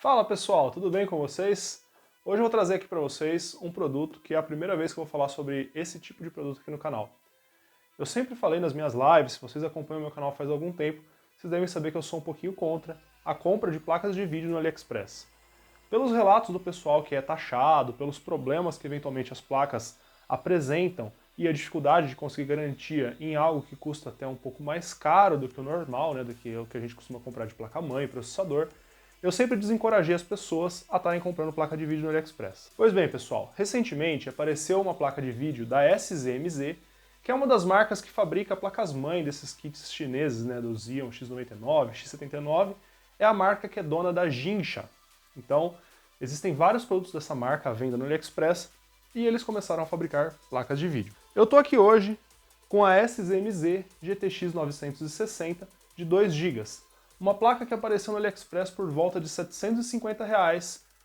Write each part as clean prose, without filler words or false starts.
Fala pessoal, tudo bem com vocês? Hoje eu vou trazer aqui para vocês um produto que é a primeira vez que eu vou falar sobre esse tipo de produto aqui no canal. Eu sempre falei nas minhas lives, se vocês acompanham o meu canal faz algum tempo, vocês devem saber que eu sou um pouquinho contra a compra de placas de vídeo no AliExpress. Pelos relatos do pessoal que é taxado, pelos problemas que eventualmente as placas apresentam e a dificuldade de conseguir garantia em algo que custa até um pouco mais caro do que o normal, né, do que o que a gente costuma comprar de placa-mãe, processador, eu sempre desencorajei as pessoas a estarem comprando placa de vídeo no AliExpress. Pois bem, pessoal, recentemente apareceu uma placa de vídeo da SZMZ, que é uma das marcas que fabrica placas-mãe desses kits chineses, né, do Xeon X99, X79, é a marca que é dona da Jinsha. Então, existem vários produtos dessa marca à venda no AliExpress e eles começaram a fabricar placas de vídeo. Eu tô aqui hoje com a SZMZ GTX 960 de 2 GB, uma placa que apareceu no AliExpress por volta de R$ 750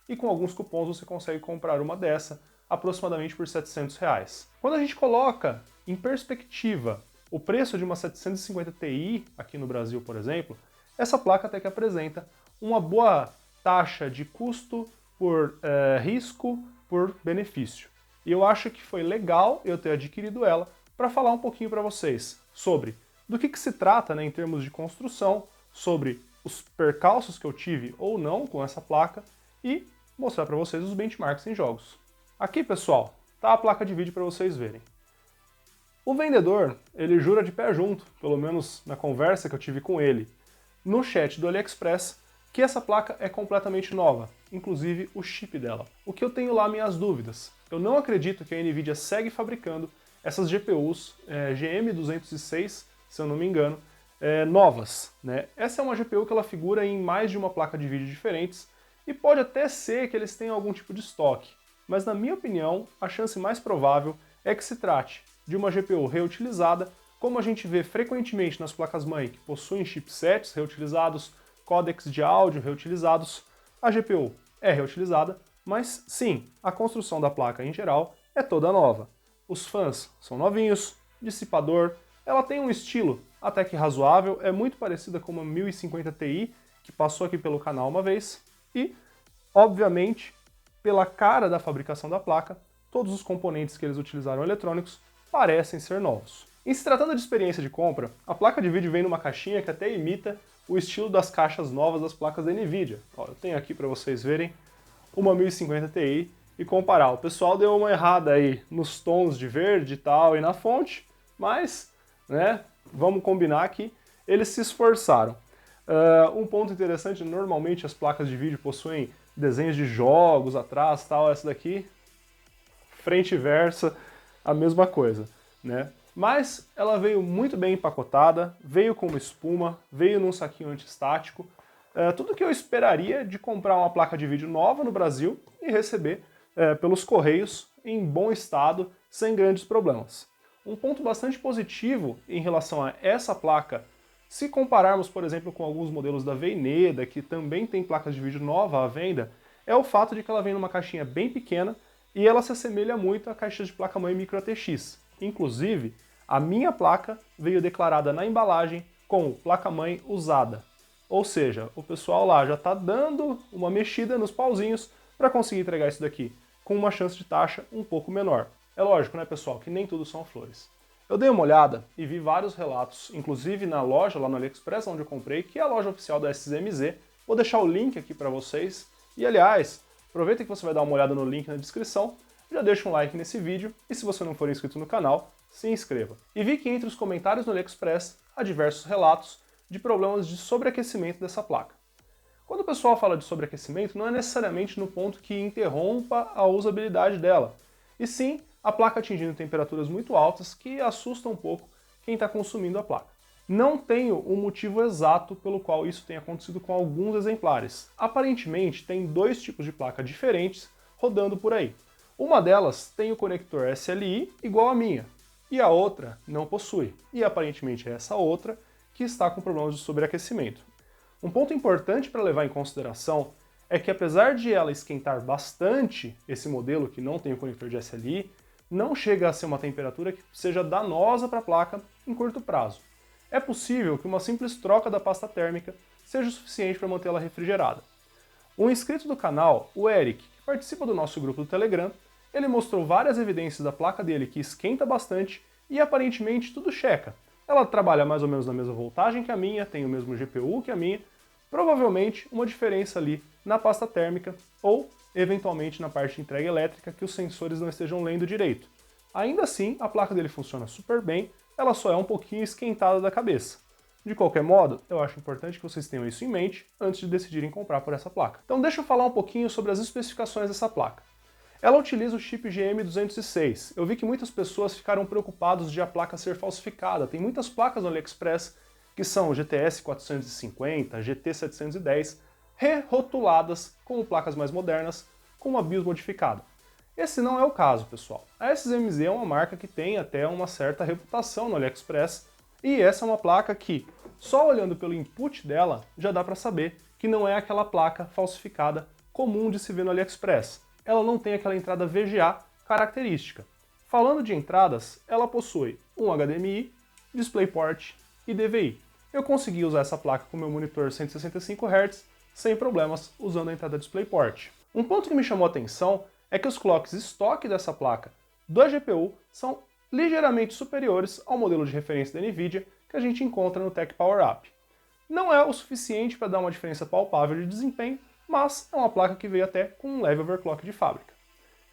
e com alguns cupons você consegue comprar uma dessa aproximadamente por R$ 700. Quando a gente coloca em perspectiva o preço de uma 750 Ti aqui no Brasil, por exemplo, essa placa até que apresenta uma boa taxa de custo por risco por benefício. E eu acho que foi legal eu ter adquirido ela para falar um pouquinho para vocês sobre do que se trata, né, em termos de construção, sobre os percalços que eu tive ou não com essa placa e mostrar para vocês os benchmarks em jogos. Aqui, pessoal, tá a placa de vídeo para vocês verem. O vendedor, ele jura de pé junto, pelo menos na conversa que eu tive com ele, no chat do AliExpress, que essa placa é completamente nova, inclusive o chip dela. O que eu tenho lá minhas dúvidas. Eu não acredito que a Nvidia segue fabricando essas GPUs GM206, se eu não me engano, novas, né? Essa é uma GPU que ela figura em mais de uma placa de vídeo diferentes e pode até ser que eles tenham algum tipo de estoque, mas na minha opinião, a chance mais provável é que se trate de uma GPU reutilizada, como a gente vê frequentemente nas placas-mãe que possuem chipsets reutilizados, códecs de áudio reutilizados. A GPU é reutilizada, mas sim, a construção da placa em geral é toda nova. Os fãs são novinhos, dissipador, ela tem um estilo até que razoável, é muito parecida com uma 1050 Ti, que passou aqui pelo canal uma vez, e, obviamente, pela cara da fabricação da placa, todos os componentes que eles utilizaram eletrônicos parecem ser novos. Em se tratando de experiência de compra, a placa de vídeo vem numa caixinha que até imita o estilo das caixas novas das placas da Nvidia. Ó, eu tenho aqui para vocês verem uma 1050 Ti e comparar. O pessoal deu uma errada aí nos tons de verde e tal e na fonte, mas, né, vamos combinar que eles se esforçaram. Um ponto interessante, normalmente as placas de vídeo possuem desenhos de jogos atrás, tal, essa daqui, frente e versa, a mesma coisa, né? Mas ela veio muito bem empacotada, veio com uma espuma, veio num saquinho antiestático, tudo que eu esperaria de comprar uma placa de vídeo nova no Brasil e receber pelos correios em bom estado, sem grandes problemas. Um ponto bastante positivo em relação a essa placa, se compararmos, por exemplo, com alguns modelos da Veineda, que também tem placas de vídeo nova à venda, é o fato de que ela vem numa caixinha bem pequena e ela se assemelha muito a caixas de placa-mãe Micro ATX. Inclusive, a minha placa veio declarada na embalagem como placa-mãe usada. Ou seja, o pessoal lá já está dando uma mexida nos pauzinhos para conseguir entregar isso daqui, com uma chance de taxa um pouco menor. É lógico, né, pessoal, que nem tudo são flores. Eu dei uma olhada e vi vários relatos, inclusive na loja, lá no AliExpress, onde eu comprei, que é a loja oficial da SZMZ. Vou deixar o link aqui para vocês. E, aliás, aproveita que você vai dar uma olhada no link na descrição, já deixa um like nesse vídeo e, se você não for inscrito no canal, se inscreva. E vi que entre os comentários no AliExpress há diversos relatos de problemas de sobreaquecimento dessa placa. Quando o pessoal fala de sobreaquecimento, não é necessariamente no ponto que interrompa a usabilidade dela, e sim a placa atingindo temperaturas muito altas que assustam um pouco quem está consumindo a placa. Não tenho um motivo exato pelo qual isso tenha acontecido com alguns exemplares. Aparentemente, tem dois tipos de placa diferentes rodando por aí. Uma delas tem o conector SLI igual a minha, e a outra não possui. E aparentemente é essa outra que está com problemas de sobreaquecimento. Um ponto importante para levar em consideração é que, apesar de ela esquentar bastante, esse modelo que não tem o conector de SLI, não chega a ser uma temperatura que seja danosa para a placa em curto prazo. É possível que uma simples troca da pasta térmica seja o suficiente para mantê-la refrigerada. Um inscrito do canal, o Eric, que participa do nosso grupo do Telegram, ele mostrou várias evidências da placa dele que esquenta bastante e aparentemente tudo checa. Ela trabalha mais ou menos na mesma voltagem que a minha, tem o mesmo GPU que a minha, provavelmente uma diferença ali na pasta térmica ou, eventualmente, na parte de entrega elétrica que os sensores não estejam lendo direito. Ainda assim, a placa dele funciona super bem, ela só é um pouquinho esquentada da cabeça. De qualquer modo, eu acho importante que vocês tenham isso em mente antes de decidirem comprar por essa placa. Então deixa eu falar um pouquinho sobre as especificações dessa placa. Ela utiliza o chip GM206. Eu vi que muitas pessoas ficaram preocupadas de a placa ser falsificada. Tem muitas placas no AliExpress que são GTS 450, GT 710, rerotuladas como placas mais modernas, com uma BIOS modificada. Esse não é o caso, pessoal. A SMZ é uma marca que tem até uma certa reputação no AliExpress, e essa é uma placa que, só olhando pelo input dela, já dá para saber que não é aquela placa falsificada comum de se ver no AliExpress. Ela não tem aquela entrada VGA característica. Falando de entradas, ela possui um HDMI, DisplayPort e DVI. Eu consegui usar essa placa com meu monitor 165 Hz sem problemas usando a entrada DisplayPort. Um ponto que me chamou a atenção é que os clocks estoque dessa placa da GPU são ligeiramente superiores ao modelo de referência da NVIDIA que a gente encontra no Tech Power Up. Não é o suficiente para dar uma diferença palpável de desempenho, mas é uma placa que veio até com um leve overclock de fábrica.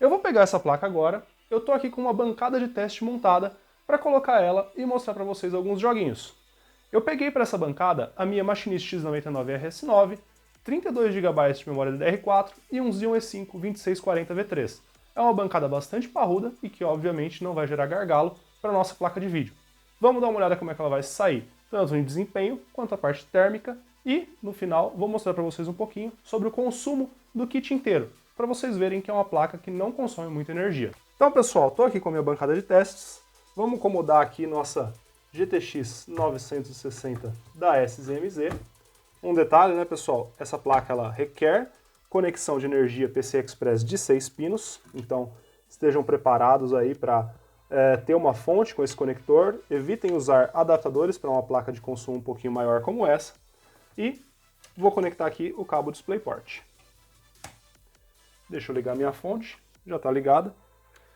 Eu vou pegar essa placa agora, eu estou aqui com uma bancada de teste montada para colocar ela e mostrar para vocês alguns joguinhos. Eu peguei para essa bancada a minha Machinist X99RS9, 32 GB de memória DDR4 e um Xeon E5 2640V3. É uma bancada bastante parruda e que obviamente não vai gerar gargalo para a nossa placa de vídeo. Vamos dar uma olhada como é que ela vai sair, tanto em desempenho quanto a parte térmica, e no final vou mostrar para vocês um pouquinho sobre o consumo do kit inteiro, para vocês verem que é uma placa que não consome muita energia. Então pessoal, estou aqui com a minha bancada de testes, vamos acomodar aqui nossa GTX 960 da SZMZ. Um detalhe, né pessoal, essa placa ela requer conexão de energia PCI Express de 6 pinos, então estejam preparados aí para ter uma fonte com esse conector, evitem usar adaptadores para uma placa de consumo um pouquinho maior como essa, e vou conectar aqui o cabo DisplayPort. Deixa eu ligar minha fonte, já está ligada,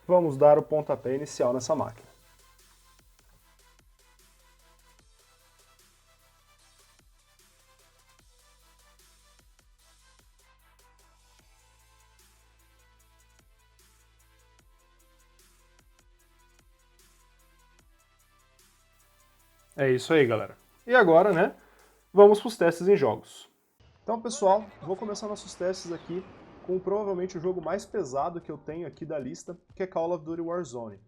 vamos dar o pontapé inicial nessa máquina. É isso aí, galera. E agora, né, vamos para os testes em jogos. Então, pessoal, vou começar nossos testes aqui com provavelmente o jogo mais pesado que eu tenho aqui da lista, que é Call of Duty Warzone.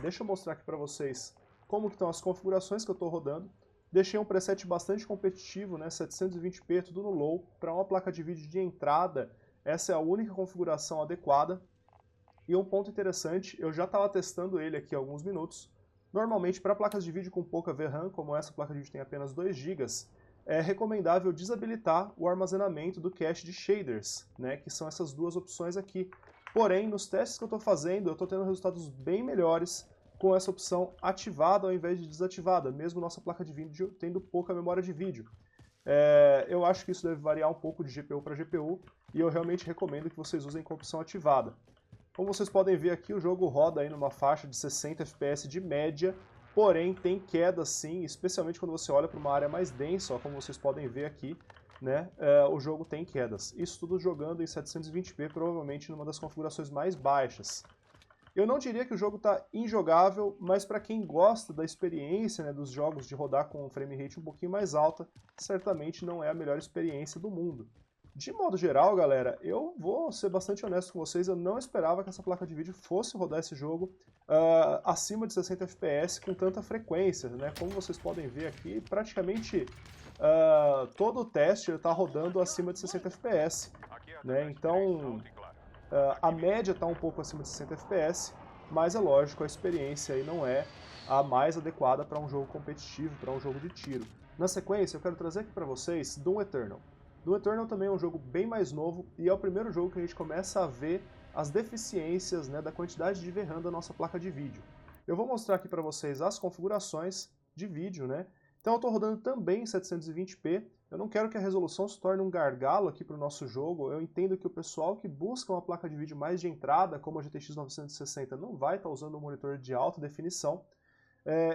Deixa eu mostrar aqui para vocês como que estão as configurações que eu estou rodando. Deixei um preset bastante competitivo, 720p, tudo no low, para uma placa de vídeo de entrada. Essa é a única configuração adequada. E um ponto interessante, eu já estava testando ele aqui há alguns minutos. Normalmente, para placas de vídeo com pouca VRAM, como essa placa de vídeo tem apenas 2 GB, é recomendável desabilitar o armazenamento do cache de shaders, que são essas duas opções aqui. Porém, nos testes que eu estou fazendo, eu estou tendo resultados bem melhores com essa opção ativada ao invés de desativada, mesmo nossa placa de vídeo tendo pouca memória de vídeo. Eu acho que isso deve variar um pouco de GPU para GPU, e eu realmente recomendo que vocês usem com a opção ativada. Como vocês podem ver aqui, o jogo roda aí numa faixa de 60 FPS de média, porém tem queda sim, especialmente quando você olha para uma área mais densa, ó, como vocês podem ver aqui, o jogo tem quedas. Isso tudo jogando em 720p, provavelmente numa das configurações mais baixas. Eu não diria que o jogo está injogável, mas para quem gosta da experiência dos jogos de rodar com um frame rate um pouquinho mais alta, certamente não é a melhor experiência do mundo. De modo geral, galera, eu vou ser bastante honesto com vocês, eu não esperava que essa placa de vídeo fosse rodar esse jogo acima de 60 FPS com tanta frequência, Como vocês podem ver aqui, praticamente todo o teste está rodando acima de 60 FPS, Então, a média está um pouco acima de 60 FPS, mas é lógico, a experiência aí não é a mais adequada para um jogo competitivo, para um jogo de tiro. Na sequência, eu quero trazer aqui para vocês Doom Eternal. Doom Eternal também é um jogo bem mais novo e é o primeiro jogo que a gente começa a ver as deficiências da quantidade de VRAM da nossa placa de vídeo. Eu vou mostrar aqui para vocês as configurações de vídeo, Então eu estou rodando também em 720p, Eu não quero que a resolução se torne um gargalo aqui para o nosso jogo. Eu entendo que o pessoal que busca uma placa de vídeo mais de entrada, como a GTX 960, não vai estar usando um monitor de alta definição.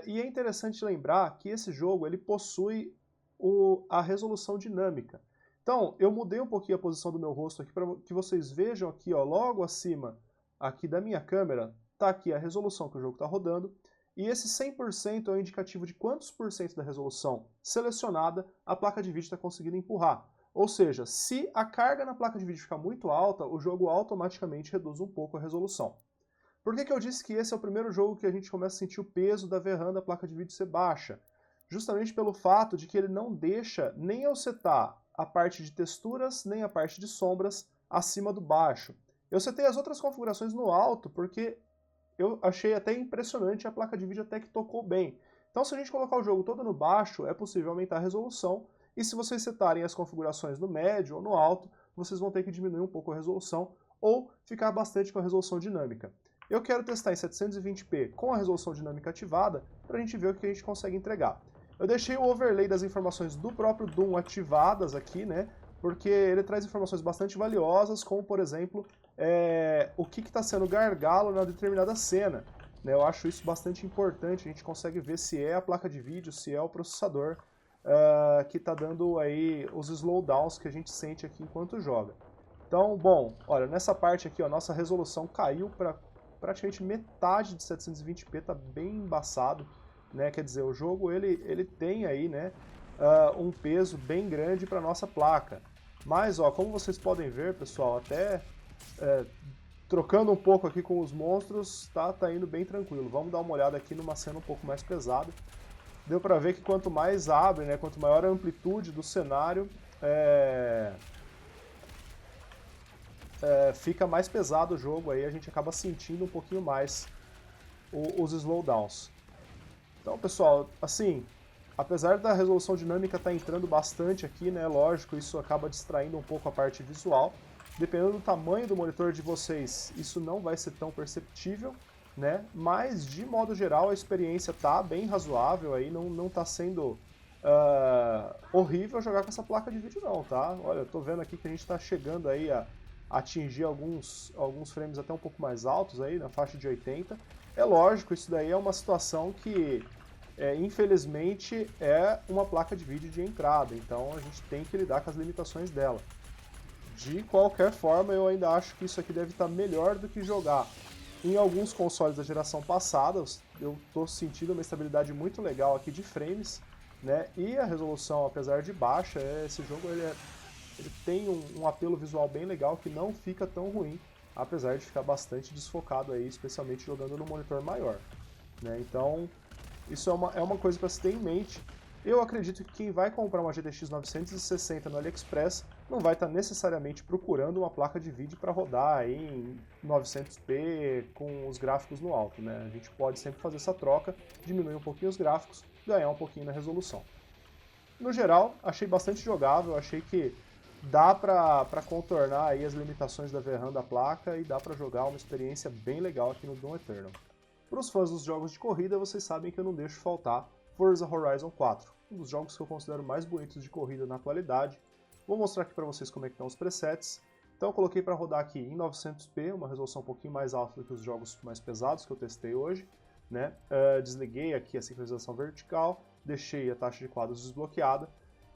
E é interessante lembrar que esse jogo ele possui a resolução dinâmica. Então, eu mudei um pouquinho a posição do meu rosto aqui para que vocês vejam aqui, ó, logo acima aqui da minha câmera, está aqui a resolução que o jogo está rodando. E esse 100% é o indicativo de quantos por cento da resolução selecionada a placa de vídeo está conseguindo empurrar. Ou seja, se a carga na placa de vídeo ficar muito alta, o jogo automaticamente reduz um pouco a resolução. Por que eu disse que esse é o primeiro jogo que a gente começa a sentir o peso da VRAM da placa de vídeo ser baixa? Justamente pelo fato de que ele não deixa nem eu setar a parte de texturas, nem a parte de sombras acima do baixo. Eu setei as outras configurações no alto porque eu achei até impressionante, a placa de vídeo até que tocou bem. Então se a gente colocar o jogo todo no baixo, é possível aumentar a resolução, e se vocês setarem as configurações no médio ou no alto, vocês vão ter que diminuir um pouco a resolução, ou ficar bastante com a resolução dinâmica. Eu quero testar em 720p com a resolução dinâmica ativada, para a gente ver o que a gente consegue entregar. Eu deixei o overlay das informações do próprio Doom ativadas aqui, né? Porque ele traz informações bastante valiosas, como, por exemplo, o que está sendo gargalo na determinada cena. Né? Eu acho isso bastante importante, a gente consegue ver se é a placa de vídeo, se é o processador que está dando aí os slowdowns que a gente sente aqui enquanto joga. Então, bom, olha, nessa parte aqui, a nossa resolução caiu para praticamente metade de 720p, está bem embaçado. Né? Quer dizer, o jogo ele tem aí, né, um peso bem grande para nossa placa. Mas, ó, como vocês podem ver, pessoal, até trocando um pouco aqui com os monstros, tá indo bem tranquilo. Vamos dar uma olhada aqui numa cena um pouco mais pesada. Deu para ver que quanto mais abre, né, quanto maior a amplitude do cenário, fica mais pesado o jogo, aí a gente acaba sentindo um pouquinho mais os slowdowns. Então, pessoal, assim, apesar da resolução dinâmica estar entrando bastante aqui, né, lógico, isso acaba distraindo um pouco a parte visual. Dependendo do tamanho do monitor de vocês, isso não vai ser tão perceptível, né? Mas, de modo geral, a experiência tá bem razoável, aí não tá sendo horrível jogar com essa placa de vídeo não, tá? Olha, eu tô vendo aqui que a gente tá chegando aí a atingir alguns frames até um pouco mais altos aí, na faixa de 80. É lógico, isso daí é uma situação que, infelizmente, é uma placa de vídeo de entrada, então a gente tem que lidar com as limitações dela. De qualquer forma, eu ainda acho que isso aqui deve estar melhor do que jogar em alguns consoles da geração passada. Eu estou sentindo uma estabilidade muito legal aqui de frames, né? E a resolução, apesar de baixa, esse jogo ele tem um apelo visual bem legal que não fica tão ruim, apesar de ficar bastante desfocado aí, especialmente jogando no monitor maior. Né? Então, isso é uma coisa para se ter em mente. Eu acredito que quem vai comprar uma GTX 960 no AliExpress não vai estar necessariamente procurando uma placa de vídeo para rodar aí em 900p com os gráficos no alto. Né? A gente pode sempre fazer essa troca, diminuir um pouquinho os gráficos, ganhar um pouquinho na resolução. No geral, achei bastante jogável, achei que dá para contornar aí as limitações da VRAM da placa e dá para jogar uma experiência bem legal aqui no Doom Eternal. Para os fãs dos jogos de corrida, vocês sabem que eu não deixo faltar Forza Horizon 4, um dos jogos que eu considero mais bonitos de corrida na atualidade. Vou mostrar aqui para vocês como é que estão os presets. Então eu coloquei para rodar aqui em 900p, uma resolução um pouquinho mais alta do que os jogos mais pesados que eu testei hoje. Né? Desliguei aqui a sincronização vertical, deixei a taxa de quadros desbloqueada.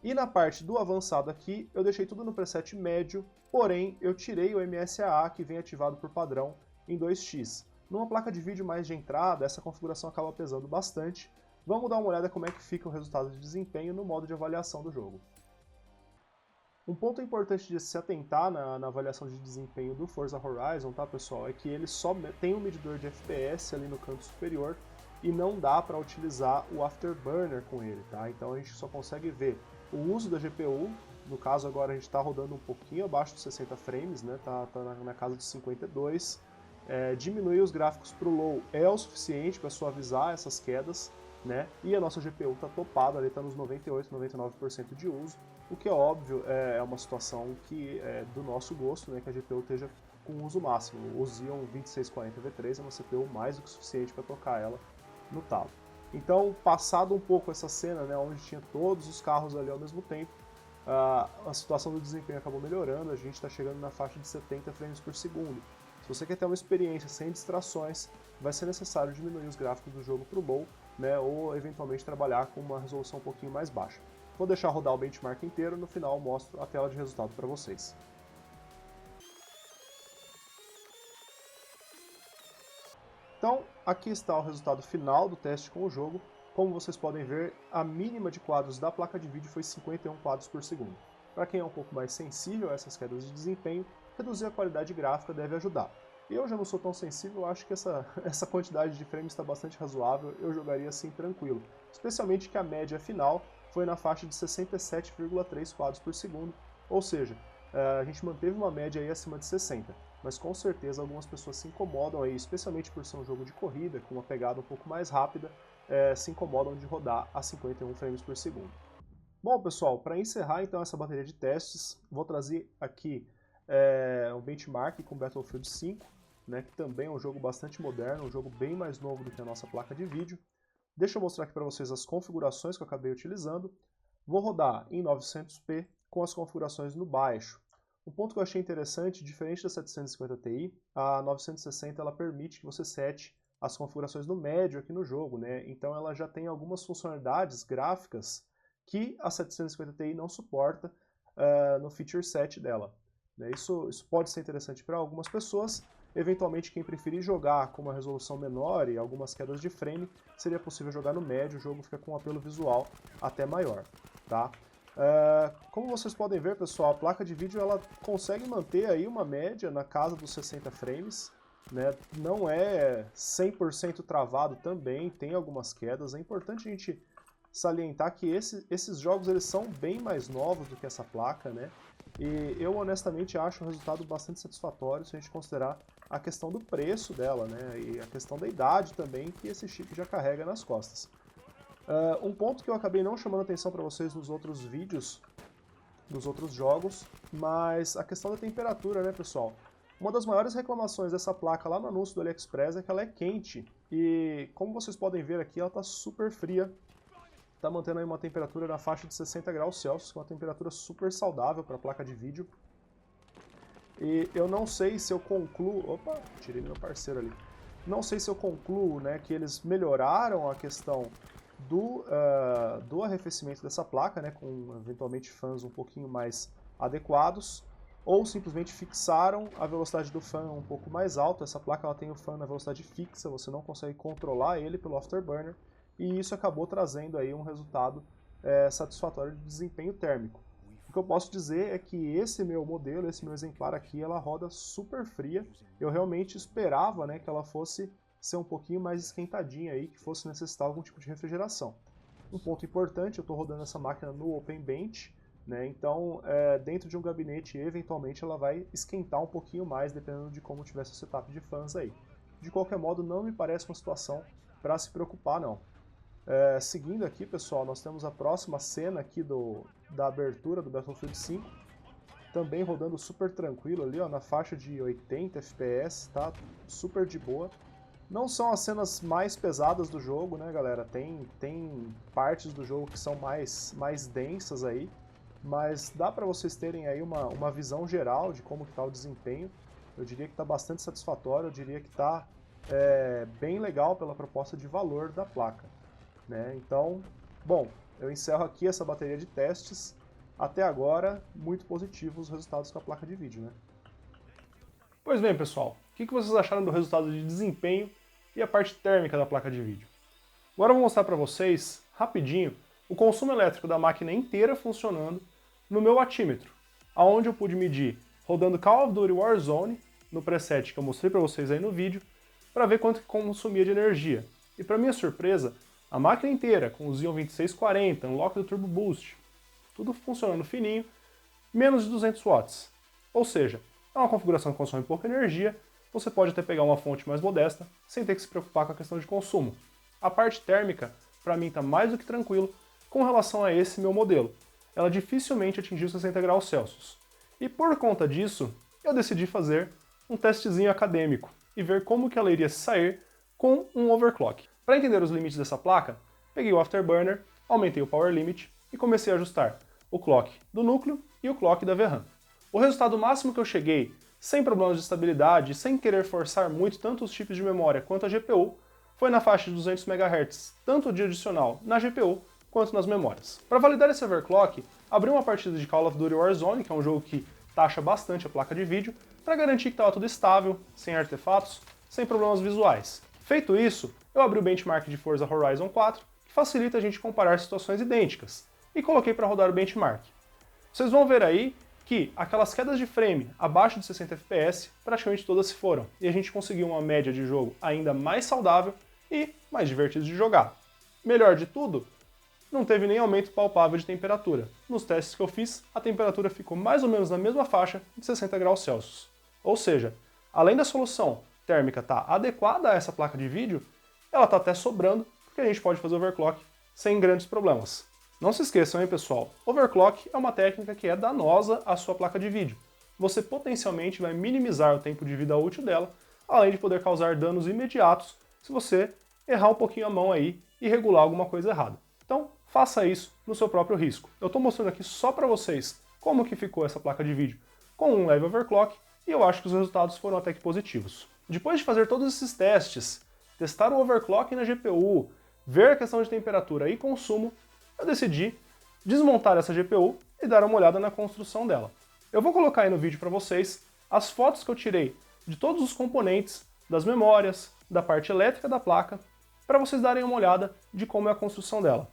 E na parte do avançado aqui, eu deixei tudo no preset médio, porém eu tirei o MSAA que vem ativado por padrão em 2x. Numa placa de vídeo mais de entrada, essa configuração acaba pesando bastante. Vamos dar uma olhada como é que fica o resultado de desempenho no modo de avaliação do jogo. Um ponto importante de se atentar na avaliação de desempenho do Forza Horizon, tá pessoal, é que ele só tem um medidor de FPS ali no canto superior e não dá para utilizar o Afterburner com ele, tá? Então a gente só consegue ver o uso da GPU, no caso agora a gente está rodando um pouquinho abaixo dos 60 frames, né? Tá na casa de 52. Diminuir os gráficos para o low é o suficiente para suavizar essas quedas, né? E a nossa GPU está topada, ali está nos 98, 99% de uso, o que é óbvio, é uma situação que é do nosso gosto, né? Que a GPU esteja com uso máximo. O Xeon 2640 V3 é uma CPU mais do que suficiente para tocar ela no talo. Então, passado um pouco essa cena, né, onde tinha todos os carros ali ao mesmo tempo, a situação do desempenho acabou melhorando, a gente está chegando na faixa de 70 frames por segundo. Se você quer ter uma experiência sem distrações, vai ser necessário diminuir os gráficos do jogo para o low, né, ou eventualmente trabalhar com uma resolução um pouquinho mais baixa. Vou deixar rodar o benchmark inteiro, no final eu mostro a tela de resultado para vocês. Então, aqui está o resultado final do teste com o jogo. Como vocês podem ver, a mínima de quadros da placa de vídeo foi 51 quadros por segundo. Para quem é um pouco mais sensível a essas quedas de desempenho, reduzir a qualidade gráfica deve ajudar. Eu já não sou tão sensível, acho que essa quantidade de frames está bastante razoável, eu jogaria assim tranquilo. Especialmente que a média final foi na faixa de 67,3 quadros por segundo, ou seja, a gente manteve uma média aí acima de 60. Mas com certeza algumas pessoas se incomodam aí, especialmente por ser um jogo de corrida, com uma pegada um pouco mais rápida, se incomodam de rodar a 51 frames por segundo. Bom, pessoal, para encerrar então essa bateria de testes, vou trazer aqui um benchmark com Battlefield 5, né, que também é um jogo bastante moderno, um jogo bem mais novo do que a nossa placa de vídeo. Deixa eu mostrar aqui para vocês as configurações que eu acabei utilizando. Vou rodar em 900p com as configurações no baixo. Um ponto que eu achei interessante, diferente da 750 Ti, a 960 ela permite que você sete as configurações no médio aqui no jogo, né? Então ela já tem algumas funcionalidades gráficas que a 750 Ti não suporta no feature set dela. Né? Isso pode ser interessante para algumas pessoas. Eventualmente, quem preferir jogar com uma resolução menor e algumas quedas de frame, seria possível jogar no médio, o jogo fica com um apelo visual até maior. Tá? Como vocês podem ver, pessoal, a placa de vídeo ela consegue manter aí uma média na casa dos 60 frames, né? Não é 100% travado também, tem algumas quedas. É importante a gente salientar que esses jogos eles são bem mais novos do que essa placa, né? E eu honestamente acho um resultado bastante satisfatório se a gente considerar a questão do preço dela, né? E a questão da idade também que esse chip já carrega nas costas. Um ponto que eu acabei não chamando atenção para vocês nos outros vídeos, dos outros jogos, mas a questão da temperatura, né, pessoal? Uma das maiores reclamações dessa placa lá no anúncio do AliExpress é que ela é quente, e como vocês podem ver aqui, ela está super fria, está mantendo aí uma temperatura na faixa de 60 graus Celsius, que é uma temperatura super saudável para a placa de vídeo. E eu não sei se eu concluo... Opa, tirei meu parceiro ali. Não sei se eu concluo, né, que eles melhoraram a questão do arrefecimento dessa placa, né, com eventualmente fãs um pouquinho mais adequados, ou simplesmente fixaram a velocidade do fã um pouco mais alto. Essa placa ela tem o fã na velocidade fixa, você não consegue controlar ele pelo Afterburner, e isso acabou trazendo aí um resultado satisfatório de desempenho térmico. O que eu posso dizer é que esse meu modelo, esse meu exemplar aqui, ela roda super fria. Eu realmente esperava, né, que ela fosse ser um pouquinho mais esquentadinha aí, que fosse necessitar algum tipo de refrigeração. Um ponto importante, eu estou rodando essa máquina no Open Bench, né, então dentro de um gabinete, eventualmente ela vai esquentar um pouquinho mais, dependendo de como tiver seu setup de fãs aí. De qualquer modo, não me parece uma situação para se preocupar, não. Seguindo aqui, pessoal, nós temos a próxima cena aqui da abertura do Battlefield 5, também rodando super tranquilo ali, ó, na faixa de 80 FPS, tá? Super de boa. Não são as cenas mais pesadas do jogo, né, galera? Tem partes do jogo que são mais densas aí, mas dá para vocês terem aí uma visão geral de como está o desempenho. Eu diria que está bastante satisfatório, eu diria que está bem legal pela proposta de valor da placa. Né? Então, bom, eu encerro aqui essa bateria de testes. Até agora, muito positivos os resultados com a placa de vídeo, né? Pois bem, pessoal, o que vocês acharam do resultado de desempenho e a parte térmica da placa de vídeo? Agora eu vou mostrar para vocês, rapidinho, o consumo elétrico da máquina inteira funcionando no meu watímetro, aonde eu pude medir rodando Call of Duty Warzone, no preset que eu mostrei para vocês aí no vídeo, para ver quanto que consumia de energia. E para minha surpresa, a máquina inteira, com o Xeon 2640, unlock do Turbo Boost, tudo funcionando fininho, menos de 200 watts. Ou seja, é uma configuração que consome pouca energia, você pode até pegar uma fonte mais modesta, sem ter que se preocupar com a questão de consumo. A parte térmica, para mim, está mais do que tranquilo com relação a esse meu modelo. Ela dificilmente atingiu 60 graus Celsius. E por conta disso, eu decidi fazer um testezinho acadêmico e ver como que ela iria sair com um overclock. Para entender os limites dessa placa, peguei o Afterburner, aumentei o Power Limit e comecei a ajustar. o clock do núcleo e o clock da VRAM. O resultado máximo que eu cheguei, sem problemas de estabilidade, sem querer forçar muito tanto os chips de memória quanto a GPU, foi na faixa de 200 MHz, tanto de adicional na GPU quanto nas memórias. Para validar esse overclock, abri uma partida de Call of Duty Warzone, que é um jogo que taxa bastante a placa de vídeo, para garantir que estava tudo estável, sem artefatos, sem problemas visuais. Feito isso, eu abri o benchmark de Forza Horizon 4, que facilita a gente comparar situações idênticas, e coloquei para rodar o benchmark. Vocês vão ver aí que aquelas quedas de frame abaixo de 60 FPS praticamente todas se foram, e a gente conseguiu uma média de jogo ainda mais saudável e mais divertido de jogar. Melhor de tudo, não teve nem aumento palpável de temperatura. Nos testes que eu fiz, a temperatura ficou mais ou menos na mesma faixa de 60 graus Celsius. Ou seja, além da solução térmica estar adequada a essa placa de vídeo, ela está até sobrando, porque a gente pode fazer overclock sem grandes problemas. Não se esqueçam, hein, pessoal? Overclock é uma técnica que é danosa à sua placa de vídeo. Você potencialmente vai minimizar o tempo de vida útil dela, além de poder causar danos imediatos se você errar um pouquinho a mão aí e regular alguma coisa errada. Então, faça isso no seu próprio risco. Eu estou mostrando aqui só para vocês como que ficou essa placa de vídeo com um leve overclock e eu acho que os resultados foram até que positivos. Depois de fazer todos esses testes, testar o overclock na GPU, ver a questão de temperatura e consumo, eu decidi desmontar essa GPU e dar uma olhada na construção dela. Eu vou colocar aí no vídeo para vocês as fotos que eu tirei de todos os componentes, das memórias, da parte elétrica da placa, para vocês darem uma olhada de como é a construção dela.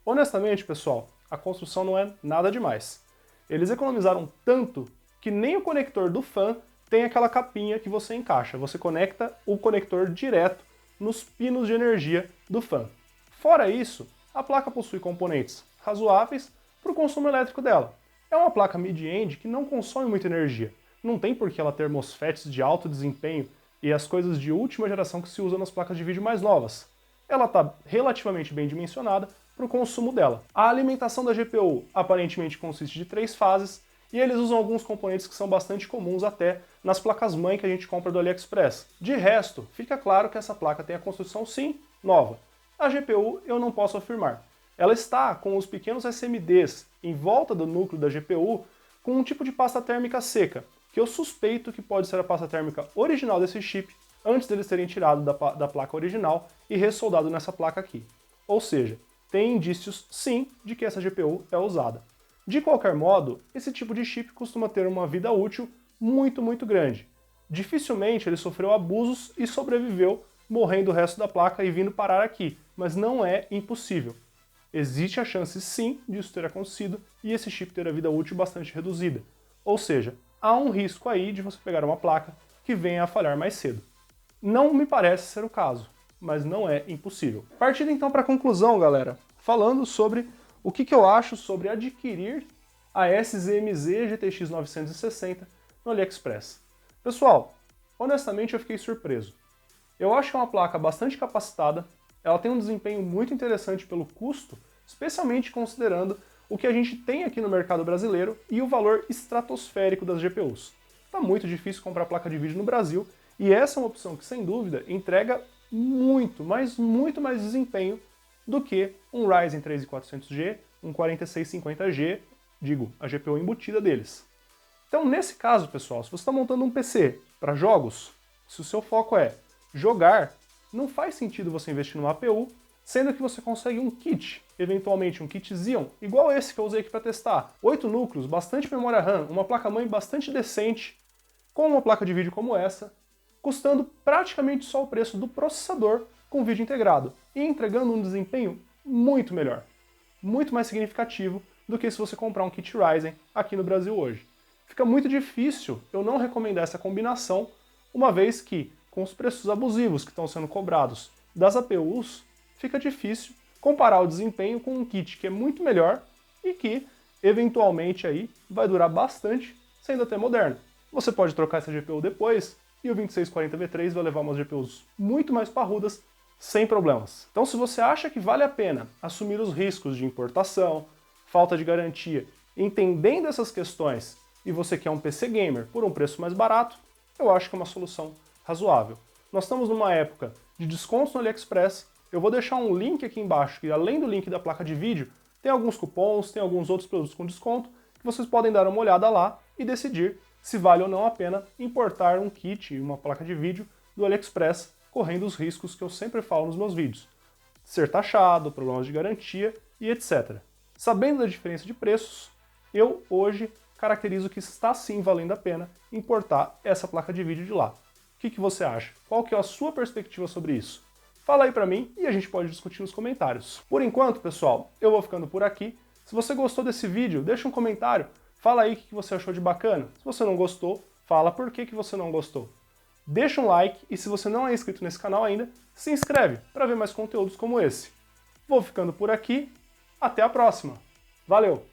Honestamente, pessoal, a construção não é nada demais. Eles economizaram tanto que nem o conector do fan tem aquela capinha que você encaixa. Você conecta o conector direto nos pinos de energia do fan. Fora isso, a placa possui componentes razoáveis para o consumo elétrico dela. É uma placa mid-end que não consome muita energia. Não tem por que ela ter MOSFETs de alto desempenho e as coisas de última geração que se usam nas placas de vídeo mais novas. Ela está relativamente bem dimensionada para o consumo dela. A alimentação da GPU aparentemente consiste de 3 fases, e eles usam alguns componentes que são bastante comuns até nas placas-mãe que a gente compra do AliExpress. De resto, fica claro que essa placa tem a construção, sim, nova. A GPU eu não posso afirmar. Ela está com os pequenos SMDs em volta do núcleo da GPU com um tipo de pasta térmica seca, que eu suspeito que pode ser a pasta térmica original desse chip, antes deles terem tirado da placa original e ressoldado nessa placa aqui. Ou seja, tem indícios, sim, de que essa GPU é usada. De qualquer modo, esse tipo de chip costuma ter uma vida útil muito grande. Dificilmente ele sofreu abusos e sobreviveu, morrendo o resto da placa e vindo parar aqui, mas não é impossível. Existe a chance, sim, disso ter acontecido e esse chip ter a vida útil bastante reduzida. Ou seja, há um risco aí de você pegar uma placa que venha a falhar mais cedo. Não me parece ser o caso, mas não é impossível. Partindo então para a conclusão, galera, falando sobre o que eu acho sobre adquirir a SZMZ GTX 960 no AliExpress. Pessoal, honestamente eu fiquei surpreso. Eu acho que é uma placa bastante capacitada, ela tem um desempenho muito interessante pelo custo, especialmente considerando o que a gente tem aqui no mercado brasileiro e o valor estratosférico das GPUs. Tá muito difícil comprar placa de vídeo no Brasil e essa é uma opção que, sem dúvida, entrega muito mais desempenho do que um Ryzen 3400G, um 4650G, digo, a GPU embutida deles. Então, nesse caso, pessoal, se você está montando um PC para jogos, se o seu foco é jogar, não faz sentido você investir numa APU, sendo que você consegue um kit, eventualmente um kit Xeon, igual esse que eu usei aqui para testar. 8 núcleos, bastante memória RAM, uma placa-mãe bastante decente, com uma placa de vídeo como essa, custando praticamente só o preço do processador com vídeo integrado e entregando um desempenho muito melhor, muito mais significativo do que se você comprar um kit Ryzen aqui no Brasil hoje. Fica muito difícil eu não recomendar essa combinação, uma vez que, com os preços abusivos que estão sendo cobrados das APUs, fica difícil comparar o desempenho com um kit que é muito melhor e que, eventualmente, aí vai durar bastante, sendo até moderno. Você pode trocar essa GPU depois e o 2640V3 vai levar umas GPUs muito mais parrudas, sem problemas. Então, se você acha que vale a pena assumir os riscos de importação, falta de garantia, entendendo essas questões, e você quer um PC gamer por um preço mais barato, eu acho que é uma solução razoável. Nós estamos numa época de descontos no AliExpress, eu vou deixar um link aqui embaixo, que além do link da placa de vídeo, Tem alguns cupons, tem alguns outros produtos com desconto, que vocês podem dar uma olhada lá e decidir se vale ou não a pena importar um kit e uma placa de vídeo do AliExpress, correndo os riscos que eu sempre falo nos meus vídeos. Ser taxado, problemas de garantia e etc. Sabendo da diferença de preços, eu hoje caracterizo que está sim valendo a pena importar essa placa de vídeo de lá. O que você acha? Qual que é a sua perspectiva sobre isso? Fala aí pra mim e a gente pode discutir nos comentários. Por enquanto, pessoal, eu vou ficando por aqui. Se você gostou desse vídeo, deixa um comentário, fala aí o que você achou de bacana. Se você não gostou, fala por que você não gostou. Deixa um like e se você não é inscrito nesse canal ainda, se inscreve para ver mais conteúdos como esse. Vou ficando por aqui, até a próxima. Valeu!